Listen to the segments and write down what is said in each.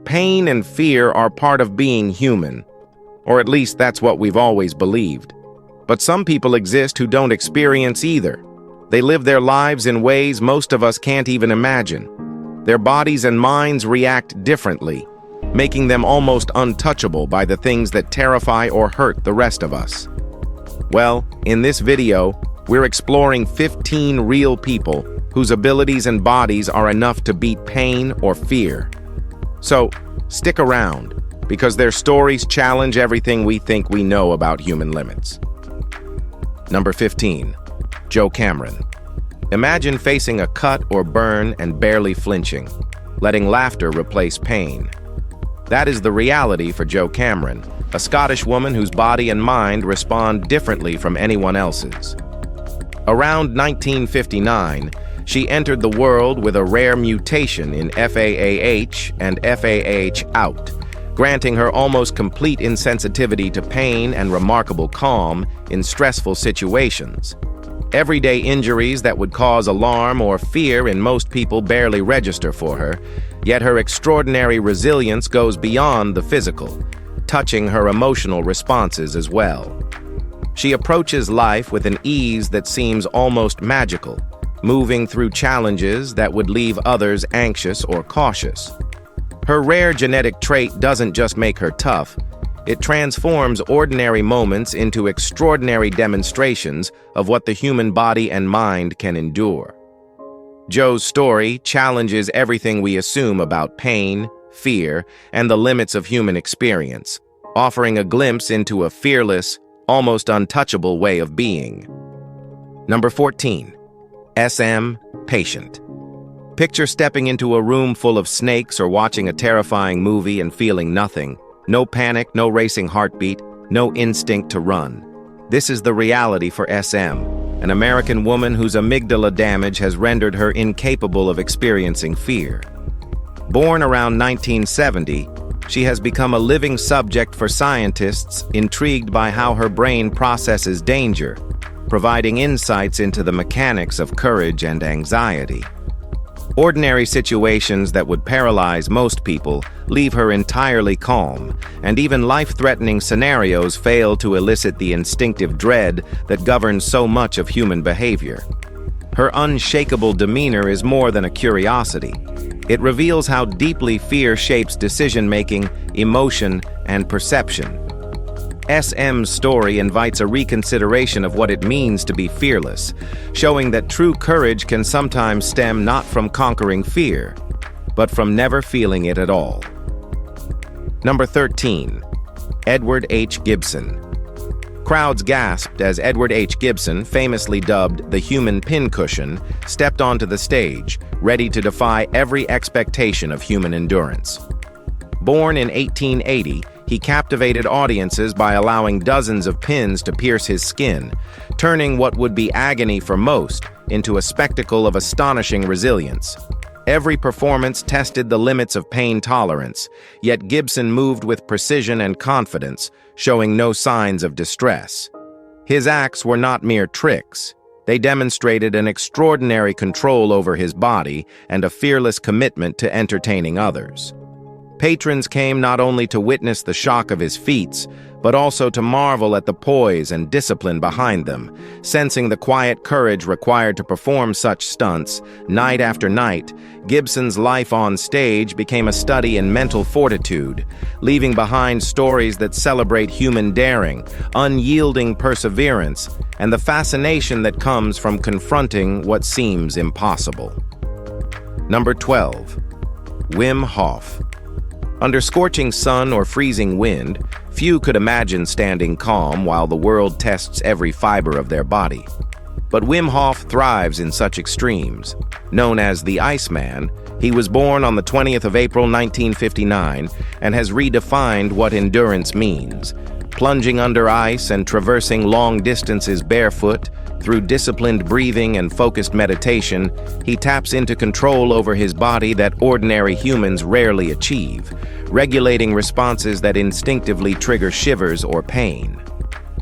Pain and fear are part of being human, or at least that's what we've always believed. But some people exist who don't experience either. They live their lives in ways most of us can't even imagine. Their bodies and minds react differently, making them almost untouchable by the things that terrify or hurt the rest of us. Well, in this video, we're exploring 15 real people whose abilities and bodies are enough to beat pain or fear. So, stick around, because their stories challenge everything we think we know about human limits. Number 15. Joe Cameron. Imagine facing a cut or burn and barely flinching, letting laughter replace pain. That is the reality for Joe Cameron, a Scottish woman whose body and mind respond differently from anyone else's. Around 1959, she entered the world with a rare mutation in FAAH and FAAH-out, granting her almost complete insensitivity to pain and remarkable calm in stressful situations. Everyday injuries that would cause alarm or fear in most people barely register for her, yet her extraordinary resilience goes beyond the physical, touching her emotional responses as well. She approaches life with an ease that seems almost magical, moving through challenges that would leave others anxious or cautious. Her rare genetic trait doesn't just make her tough, it transforms ordinary moments into extraordinary demonstrations of what the human body and mind can endure. Joe's story challenges everything we assume about pain, fear, and the limits of human experience, offering a glimpse into a fearless, almost untouchable way of being. Number 14. SM Patient. Picture stepping into a room full of snakes or watching a terrifying movie and feeling nothing. No panic, no racing heartbeat, no instinct to run. This is the reality for SM, an American woman whose amygdala damage has rendered her incapable of experiencing fear. Born around 1970, she has become a living subject for scientists intrigued by how her brain processes danger, providing insights into the mechanics of courage and anxiety. Ordinary situations that would paralyze most people leave her entirely calm, and even life-threatening scenarios fail to elicit the instinctive dread that governs so much of human behavior. Her unshakable demeanor is more than a curiosity. It reveals how deeply fear shapes decision-making, emotion, and perception. SM's story invites a reconsideration of what it means to be fearless, showing that true courage can sometimes stem not from conquering fear, but from never feeling it at all. Number 13. Edward H. Gibson. Crowds gasped as Edward H. Gibson, famously dubbed the human pincushion, stepped onto the stage, ready to defy every expectation of human endurance. Born in 1880, he captivated audiences by allowing dozens of pins to pierce his skin, turning what would be agony for most into a spectacle of astonishing resilience. Every performance tested the limits of pain tolerance, yet Gibson moved with precision and confidence, showing no signs of distress. His acts were not mere tricks. They demonstrated an extraordinary control over his body and a fearless commitment to entertaining others. Patrons came not only to witness the shock of his feats, but also to marvel at the poise and discipline behind them, sensing the quiet courage required to perform such stunts. Night after night, Gibson's life on stage became a study in mental fortitude, leaving behind stories that celebrate human daring, unyielding perseverance, and the fascination that comes from confronting what seems impossible. Number 12. Wim Hof. Under scorching sun or freezing wind, few could imagine standing calm while the world tests every fiber of their body. But Wim Hof thrives in such extremes. Known as the Iceman, he was born on the 20th of April 1959 and has redefined what endurance means. Plunging under ice and traversing long distances barefoot, through disciplined breathing and focused meditation, he taps into control over his body that ordinary humans rarely achieve, regulating responses that instinctively trigger shivers or pain.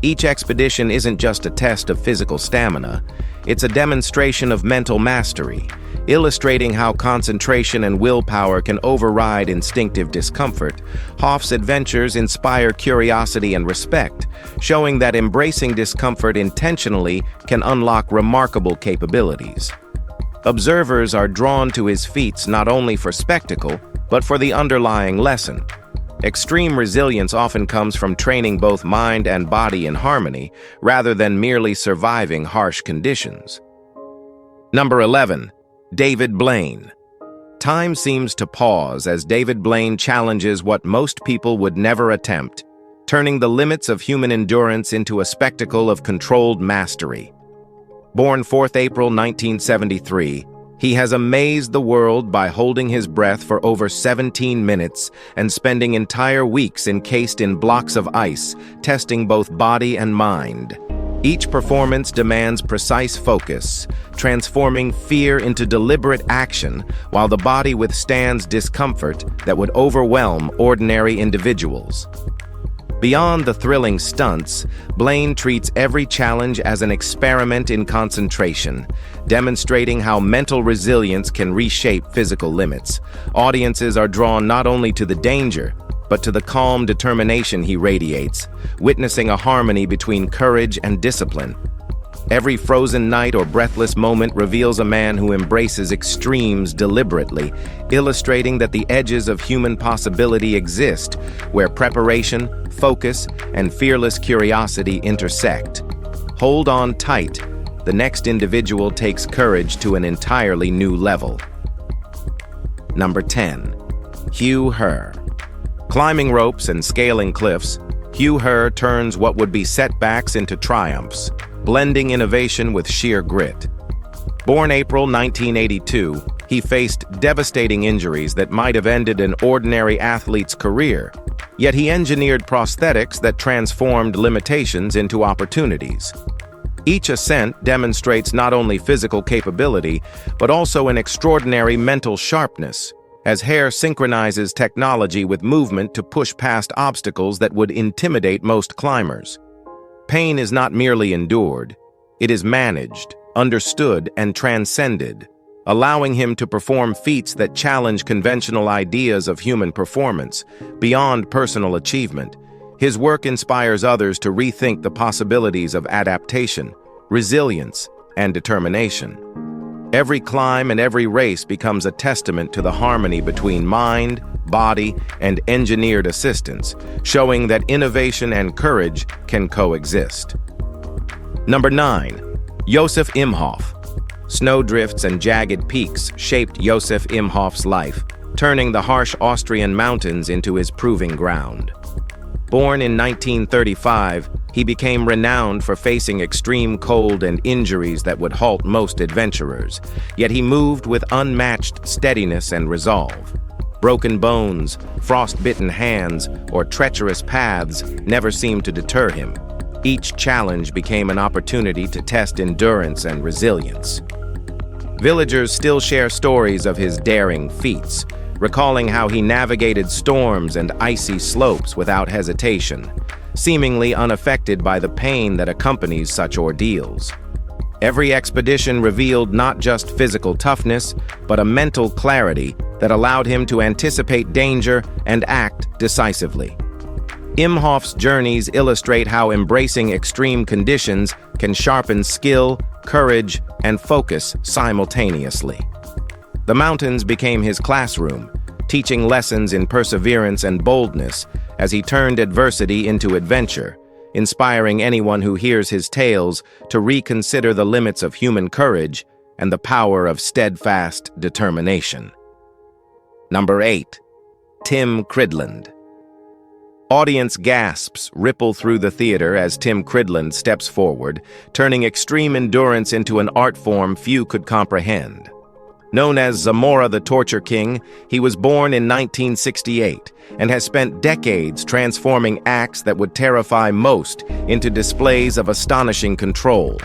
Each expedition isn't just a test of physical stamina, it's a demonstration of mental mastery, Illustrating how concentration and willpower can override instinctive discomfort, Hoff's adventures inspire curiosity and respect, showing that embracing discomfort intentionally can unlock remarkable capabilities. Observers are drawn to his feats not only for spectacle, but for the underlying lesson. Extreme resilience often comes from training both mind and body in harmony, rather than merely surviving harsh conditions. Number 11. David Blaine. Time seems to pause as David Blaine challenges what most people would never attempt, turning the limits of human endurance into a spectacle of controlled mastery. Born 4th April 1973, he has amazed the world by holding his breath for over 17 minutes and spending entire weeks encased in blocks of ice, testing both body and mind. Each performance demands precise focus, transforming fear into deliberate action while the body withstands discomfort that would overwhelm ordinary individuals. Beyond the thrilling stunts, Blaine treats every challenge as an experiment in concentration, demonstrating how mental resilience can reshape physical limits. Audiences are drawn not only to the danger, but to the calm determination he radiates, witnessing a harmony between courage and discipline. Every frozen night or breathless moment reveals a man who embraces extremes deliberately, illustrating that the edges of human possibility exist, where preparation, focus, and fearless curiosity intersect. Hold on tight. The next individual takes courage to an entirely new level. Number 10. Hugh Herr. Climbing ropes and scaling cliffs, Hugh Herr turns what would be setbacks into triumphs, blending innovation with sheer grit. Born April 1982, he faced devastating injuries that might have ended an ordinary athlete's career, yet he engineered prosthetics that transformed limitations into opportunities. Each ascent demonstrates not only physical capability, but also an extraordinary mental sharpness, as Herr synchronizes technology with movement to push past obstacles that would intimidate most climbers. Pain is not merely endured, it is managed, understood, and transcended, allowing him to perform feats that challenge conventional ideas of human performance. Beyond personal achievement, his work inspires others to rethink the possibilities of adaptation, resilience, and determination. Every climb and every race becomes a testament to the harmony between mind, body, and engineered assistance, showing that innovation and courage can coexist. Number 9. Josef Imhoff. Snowdrifts and jagged peaks shaped Josef Imhoff's life, turning the harsh Austrian mountains into his proving ground. Born in 1935, he became renowned for facing extreme cold and injuries that would halt most adventurers, yet he moved with unmatched steadiness and resolve. Broken bones, frost-bitten hands, or treacherous paths never seemed to deter him. Each challenge became an opportunity to test endurance and resilience. Villagers still share stories of his daring feats, recalling how he navigated storms and icy slopes without hesitation, seemingly unaffected by the pain that accompanies such ordeals. Every expedition revealed not just physical toughness, but a mental clarity that allowed him to anticipate danger and act decisively. Imhoff's journeys illustrate how embracing extreme conditions can sharpen skill, courage, and focus simultaneously. The mountains became his classroom, teaching lessons in perseverance and boldness as he turned adversity into adventure, inspiring anyone who hears his tales to reconsider the limits of human courage and the power of steadfast determination. Number 8. Tim Cridland. Audience gasps ripple through the theater as Tim Cridland steps forward, turning extreme endurance into an art form few could comprehend. Known as Zamora the Torture King, he was born in 1968 and has spent decades transforming acts that would terrify most into displays of astonishing control.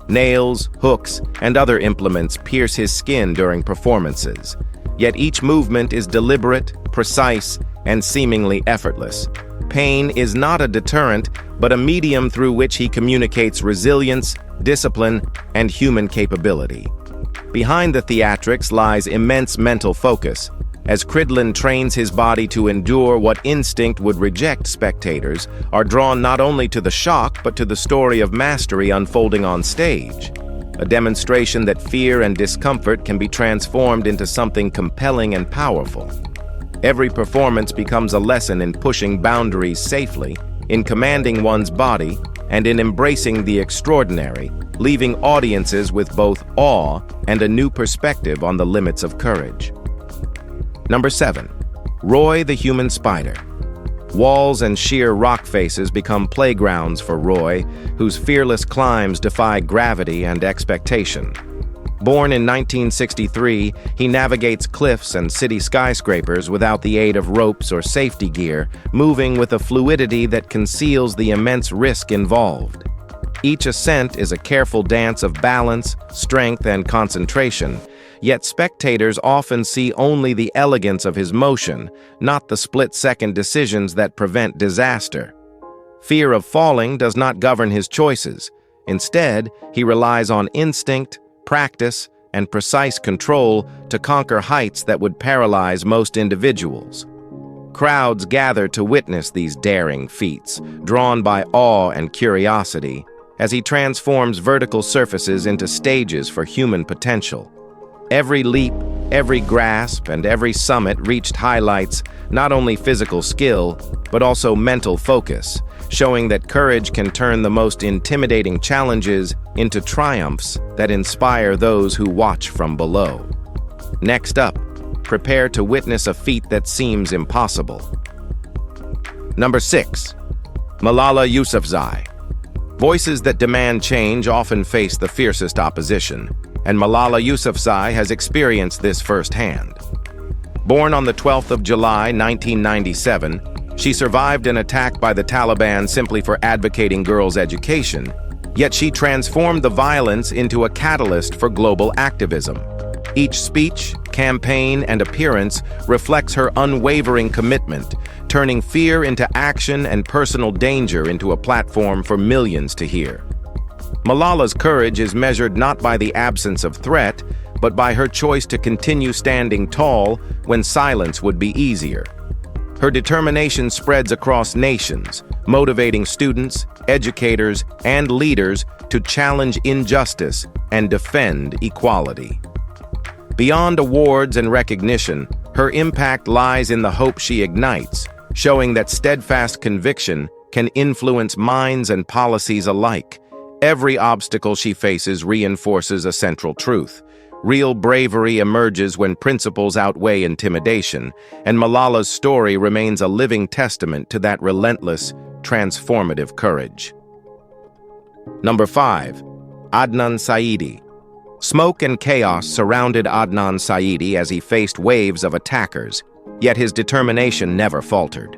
Nails, hooks, and other implements pierce his skin during performances, yet each movement is deliberate, precise, and seemingly effortless. Pain is not a deterrent, but a medium through which he communicates resilience, discipline, and human capability. Behind the theatrics lies immense mental focus, as Cridlin trains his body to endure what instinct would reject. Spectators are drawn not only to the shock but to the story of mastery unfolding on stage, a demonstration that fear and discomfort can be transformed into something compelling and powerful. Every performance becomes a lesson in pushing boundaries safely, in commanding one's body, and in embracing the extraordinary, leaving audiences with both awe and a new perspective on the limits of courage. Number 7. Roy the Human Spider. Walls and sheer rock faces become playgrounds for Roy, whose fearless climbs defy gravity and expectation. Born in 1963, he navigates cliffs and city skyscrapers without the aid of ropes or safety gear, moving with a fluidity that conceals the immense risk involved. Each ascent is a careful dance of balance, strength, and concentration, yet spectators often see only the elegance of his motion, not the split-second decisions that prevent disaster. Fear of falling does not govern his choices. Instead, he relies on instinct, practice, and precise control to conquer heights that would paralyze most individuals. Crowds gather to witness these daring feats, drawn by awe and curiosity, as he transforms vertical surfaces into stages for human potential. Every leap, every grasp, and every summit reached highlights not only physical skill, but also mental focus, showing that courage can turn the most intimidating challenges into triumphs that inspire those who watch from below. Next up, prepare to witness a feat that seems impossible. Number 6. Malala Yousafzai. Voices that demand change often face the fiercest opposition, and Malala Yousafzai has experienced this firsthand. Born on the 12th of July, 1997, she survived an attack by the Taliban simply for advocating girls' education, yet she transformed the violence into a catalyst for global activism. Each speech, campaign, and appearance reflects her unwavering commitment, turning fear into action and personal danger into a platform for millions to hear. Malala's courage is measured not by the absence of threat, but by her choice to continue standing tall when silence would be easier. Her determination spreads across nations, motivating students, educators, and leaders to challenge injustice and defend equality. Beyond awards and recognition, her impact lies in the hope she ignites, showing that steadfast conviction can influence minds and policies alike. Every obstacle she faces reinforces a central truth. Real bravery emerges when principles outweigh intimidation, and Malala's story remains a living testament to that relentless, transformative courage. Number 5. Adnan Syedi. Smoke and chaos surrounded Adnan Syedi as he faced waves of attackers, yet his determination never faltered.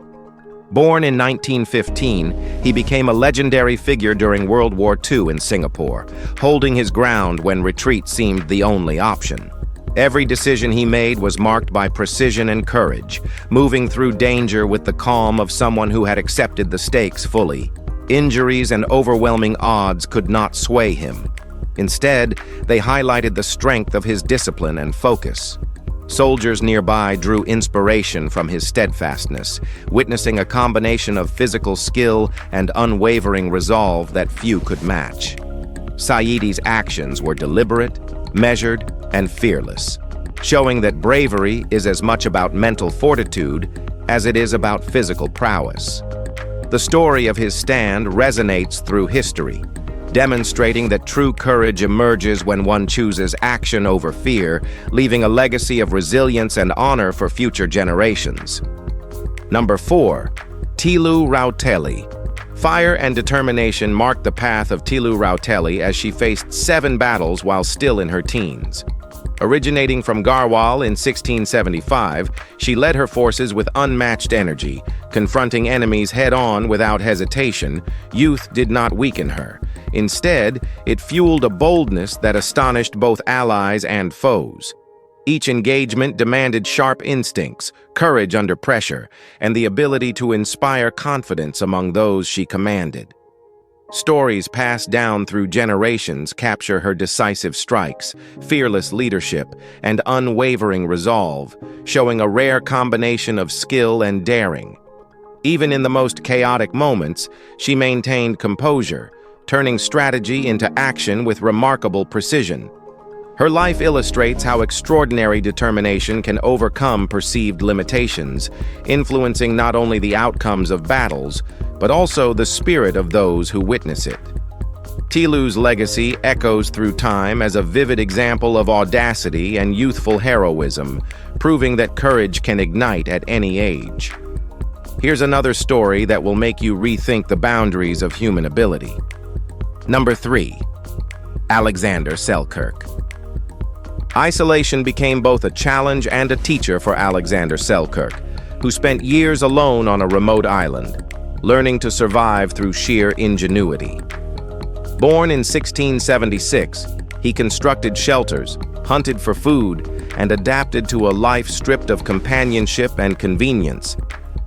Born in 1915, he became a legendary figure during World War II in Singapore, holding his ground when retreat seemed the only option. Every decision he made was marked by precision and courage, moving through danger with the calm of someone who had accepted the stakes fully. Injuries and overwhelming odds could not sway him. Instead, they highlighted the strength of his discipline and focus. Soldiers nearby drew inspiration from his steadfastness, witnessing a combination of physical skill and unwavering resolve that few could match. Syedi's actions were deliberate, measured, and fearless, showing that bravery is as much about mental fortitude as it is about physical prowess. The story of his stand resonates through history, demonstrating that true courage emerges when one chooses action over fear, leaving a legacy of resilience and honor for future generations. Number 4. Tilu Rauteli. Fire and determination marked the path of Tilu Rauteli as she faced 7 battles while still in her teens. Originating from Garhwal in 1675, she led her forces with unmatched energy, confronting enemies head-on without hesitation. Youth did not weaken her. Instead, it fueled a boldness that astonished both allies and foes. Each engagement demanded sharp instincts, courage under pressure, and the ability to inspire confidence among those she commanded. Stories passed down through generations capture her decisive strikes, fearless leadership, and unwavering resolve, showing a rare combination of skill and daring. Even in the most chaotic moments, she maintained composure, turning strategy into action with remarkable precision. Her life illustrates how extraordinary determination can overcome perceived limitations, influencing not only the outcomes of battles, but also the spirit of those who witness it. Tilu's legacy echoes through time as a vivid example of audacity and youthful heroism, proving that courage can ignite at any age. Here's another story that will make you rethink the boundaries of human ability. Number 3. Alexander Selkirk. Isolation became both a challenge and a teacher for Alexander Selkirk, who spent years alone on a remote island, learning to survive through sheer ingenuity. Born in 1676, he constructed shelters, hunted for food, and adapted to a life stripped of companionship and convenience.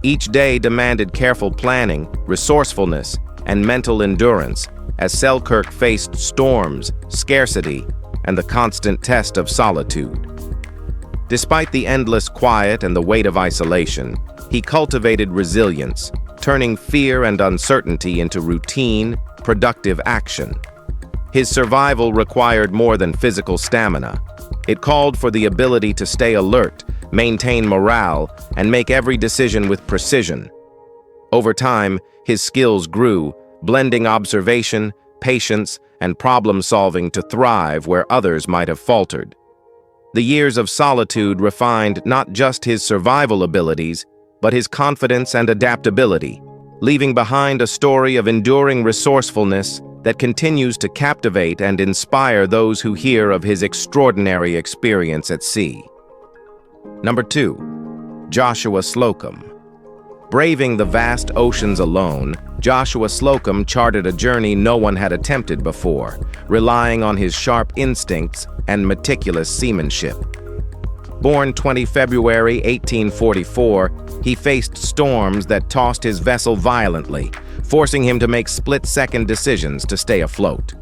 Each day demanded careful planning, resourcefulness, and mental endurance, as Selkirk faced storms, scarcity, and the constant test of solitude. Despite the endless quiet and the weight of isolation, he cultivated resilience, turning fear and uncertainty into routine, productive action. His survival required more than physical stamina. It called for the ability to stay alert, maintain morale, and make every decision with precision. Over time, his skills grew, blending observation, patience, and problem-solving to thrive where others might have faltered. The years of solitude refined not just his survival abilities, but his confidence and adaptability, leaving behind a story of enduring resourcefulness that continues to captivate and inspire those who hear of his extraordinary experience at sea. Number 2. Joshua Slocum. Braving the vast oceans alone, Joshua Slocum charted a journey no one had attempted before, relying on his sharp instincts and meticulous seamanship. Born 20 February 1844, he faced storms that tossed his vessel violently, forcing him to make split-second decisions to stay afloat.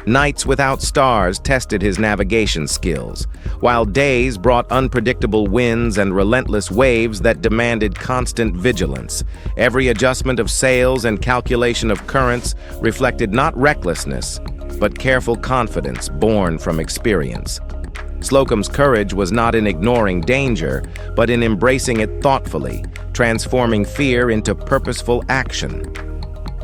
Nights without stars tested his navigation skills, while days brought unpredictable winds and relentless waves that demanded constant vigilance. Every adjustment of sails and calculation of currents reflected not recklessness, but careful confidence born from experience. Slocum's courage was not in ignoring danger, but in embracing it thoughtfully, transforming fear into purposeful action.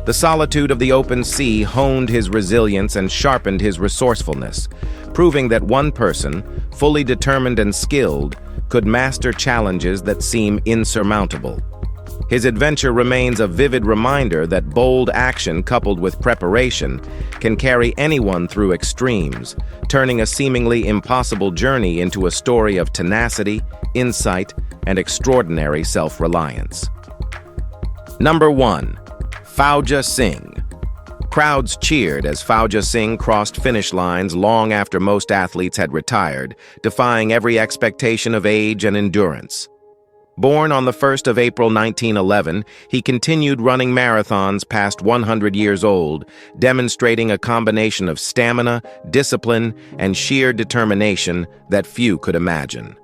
The solitude of the open sea honed his resilience and sharpened his resourcefulness, proving that one person, fully determined and skilled, could master challenges that seem insurmountable. His adventure remains a vivid reminder that bold action coupled with preparation can carry anyone through extremes, turning a seemingly impossible journey into a story of tenacity, insight, and extraordinary self-reliance. Number 1. Fauja Singh. Crowds cheered as Fauja Singh crossed finish lines long after most athletes had retired, defying every expectation of age and endurance. Born on the 1st of April 1911, he continued running marathons past 100 years old, demonstrating a combination of stamina, discipline, and sheer determination that few could imagine.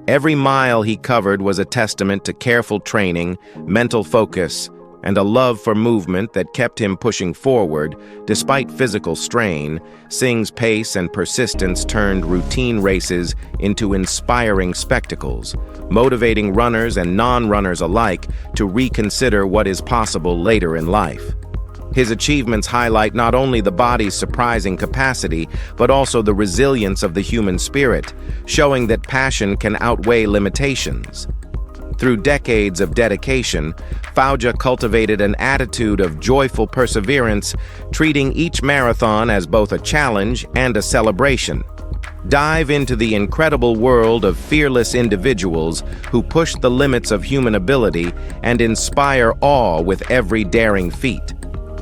Every mile he covered was a testament to careful training, mental focus, and a love for movement that kept him pushing forward. Despite physical strain, Singh's pace and persistence turned routine races into inspiring spectacles, motivating runners and non-runners alike to reconsider what is possible later in life. His achievements highlight not only the body's surprising capacity, but also the resilience of the human spirit, showing that passion can outweigh limitations. Through decades of dedication, Fauja cultivated an attitude of joyful perseverance, treating each marathon as both a challenge and a celebration. Dive into the incredible world of fearless individuals who push the limits of human ability and inspire awe with every daring feat.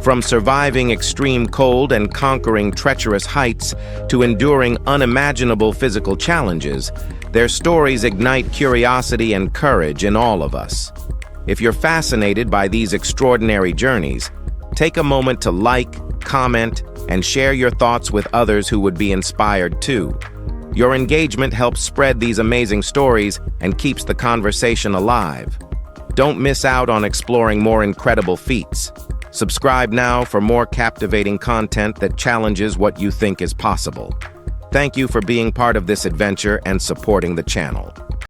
From surviving extreme cold and conquering treacherous heights to enduring unimaginable physical challenges, their stories ignite curiosity and courage in all of us. If you're fascinated by these extraordinary journeys, Take a moment to like, comment, and share your thoughts with others who would be inspired too. Your engagement helps spread these amazing stories and keeps the conversation alive. Don't miss out on exploring more incredible feats. Subscribe now for more captivating content that challenges what you think is possible. Thank you for being part of this adventure and supporting the channel.